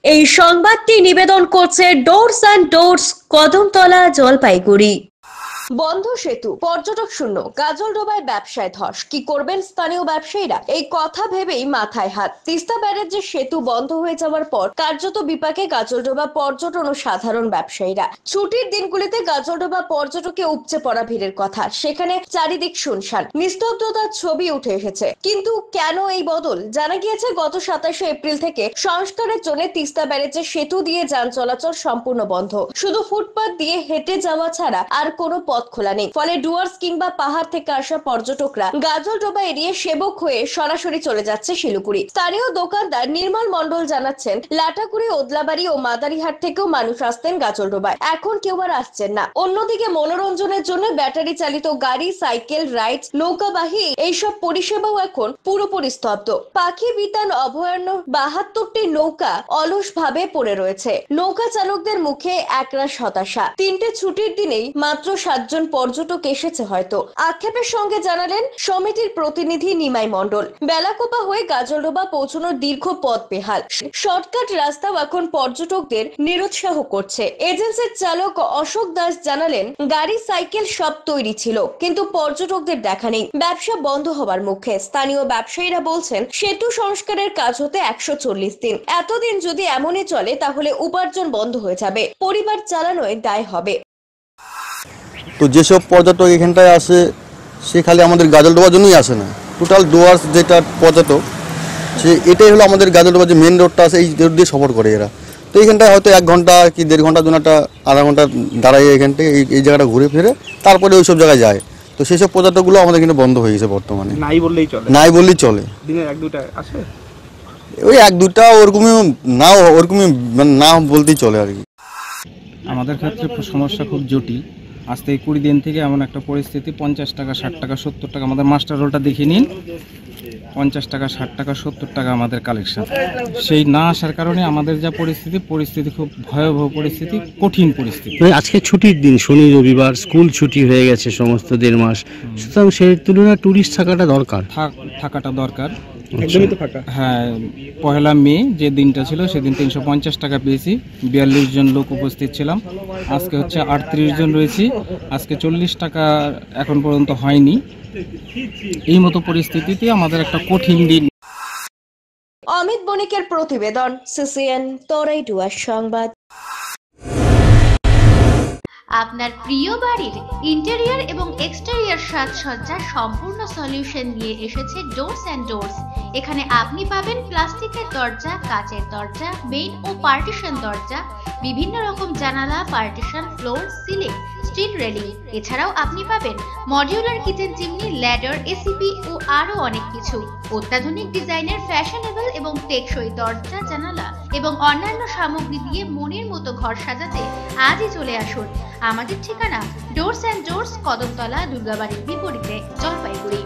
এই সংবাদটি নিবেদন করছে doors and doors, Kadamtala, Jalpaiguri. বন্ধ সেতু, পর্যটক শূন্য, গাজলডোবায় ব্যবসায় ধস। কি করবেন স্থানীয় ব্যবসায়ীরা? এই কথা ভেবেই মাথায় হাত। তিস্তা ব্যারেজের সেতু বন্ধ হয়ে যাওয়ার পর কার্যত বিপাকে গাজলডোবা পর্যটন ও সাধারণ ব্যবসায়ীরা। ছুটির দিনগুলিতে গাজলডোবা পর্যটকে উপচে পড়া ভিড়ের কথা, সেখানে চারিদিক শুনশান, নিস্তব্ধতার ছবি উঠে এসেছে। কিন্তু কেন এই বদল? জানা গিয়েছে গত 27শে এপ্রিল থেকে সংস্কারের জন্য তিস্তা ব্যারেজের সেতু দিয়ে যান চলাচল সম্পূর্ণ বন্ধ। শুধু ফুটপাত দিয়ে হেঁটে যাওয়া ছাড়া আর কোনো পথ খোলা নেই। ফলে ডুয়ার্স কিংবা পাহাড় থেকে আসা পর্যটকরা গাজলডোবা এড়িয়ে সেবক হয়ে সরাসরি চলে যাচ্ছে শিলিগুড়ি। স্থানীয় দোকানদার নির্মল মণ্ডল জানাচ্ছেন, লাটাকুড়ি, ওদলাবাড়ি ও মাদারিহাট থেকেও মানুষ আসতেন গাজলডোবায়, এখন কেউ আর আসছেন না। অন্যদিকে মনোরঞ্জনের জন্য ব্যাটারি চালিত গাড়ি, সাইকেল রাইডস, নৌকাবাহী এইসব পরিষেবাও এখন পুরোপুরি স্তব্ধ। পাখি বিতান অভয়ারণ্য 72টি নৌকা অলস ভাবে পড়ে রয়েছে। নৌকা চালকদের মুখে একরাশ হতাশা। 3টে ছুটির দিনেই মাত্র 7 জন পর্যটক এসেছে হয়তো। আক্ষেপের সঙ্গে জানালেন সমিতির প্রতিনিধি নিমাই মণ্ডল, বেলাকোপা হয়ে গাজলডোবা পৌঁছানোর দীর্ঘ পথ বেহাল। শর্টকাট রাস্তাও এখন পর্যটকদের নিরুৎসাহ করছে। এজেন্সির চালক অশোক দাস জানালেন, গাড়ি সাইকেল সব তৈরি ছিল, কিন্তু পর্যটকদের দেখা নেই। ব্যবসা বন্ধ হবার মুখে। স্থানীয় ব্যবসায়ীরা বলছেন, সেতু সংস্কারের কাজ হতে 140 দিন। এতদিন যদি এমনই চলে তাহলে উপার্জন বন্ধ হয়ে যাবে, পরিবার চালানোয় দায় হবে। তো যেসব পর্যটক এখানটায় আসে সে খালি আমাদের গাজলডোবার জন্যই আসে না, টোটাল ডুয়ার্স যেটা পর্যটক সে এটাই হলো আমাদের গাজলডোবার যে মেন রোডটা আছে, এই রোড দিয়ে সফর করে এরা। তো এইখানটায় হয়তো 1 ঘন্টা কি 1.5 ঘন্টার জন্য একটা আধা ঘন্টা দাঁড়ায় এখানটায় এই জায়গাটা ঘুরে ফিরে তারপরে ওই সব জায়গায় যায়। তো সেই সব পর্যটকগুলো আমাদের কিন্তু বন্ধ হয়ে গেছে বর্তমানে। নাই বললেই চলে, নাই বললেই চলে। দিনে 1-2টা আসে, ওই 1-2টা ওরকমই নাও, ওরকমই না বলতেই চলে আর কি। আমাদের ক্ষেত্রে সমস্যা খুব জটিল। আজ থেকে 20 দিন থেকে এমন একটা পরিস্থিতি, 50 টাকা, 60 টাকা, 70 টাকা। আমাদের মাস্টার রোলটা দেখে নিন, 50 টাকা, 60 টাকা, 70 টাকা আমাদের কালেকশন। সেই না আসার কারণে আমাদের যা পরিস্থিতি খুব ভয়াবহ পরিস্থিতি, কঠিন পরিস্থিতি। আজকে ছুটির দিন, শনি রবিবার, স্কুল ছুটি হয়ে গেছে সমস্ত 1.5 মাস, সুতরাং সেই তুলনায় টুরিস্ট থাকাটা দরকার। একদমই তো ফাঁকা। হ্যাঁ, 1 মে যে দিনটা ছিল সেদিন 350 টাকা পেয়েছি, 42 জন লোক উপস্থিত ছিলাম। আজকে হচ্ছে 38 জন রয়েছি, আজকে 40 টাকা এখন পর্যন্ত হয়নি। এই মতো পরিস্থিতিতে আমাদের একটা কঠিন দিন। অমিত বণিকের প্রতিবেদন, সিসিএন, তরাই ডুয়ার্স সংবাদ। আপনার প্রিয় বাড়ির ইন্টেরিয়র এবং এক্সটেরিয়র সাজসজ্জার সম্পূর্ণ সলিউশন নিয়ে এসেছে ডোরস অ্যান্ড ডোরস। এখানে আপনি পাবেন প্লাস্টিকের দরজা, কাচের দরজা, মেইন ও পার্টিশন দরজা, বিভিন্ন রকম জানালা, partition, floor, ceiling, steel railing. এছাড়াও আপনি পাবেন modular kitchen chimney, ladder, ACP ও আরো অনেক কিছু। অত্যাধুনিক ডিজাইনের ফ্যাশনেবল এবং টেকসই দরজা, জানালা এবং অন্যান্য সামগ্রী দিয়ে মনের মতো ঘর সাজাতে আজই চলে আসুন। আমাদের ঠিকানা ডোরস অ্যান্ড ডোরস, কদমতলা, দুর্গাবাড়ির বিপরীতে, জলপাইগুড়ি।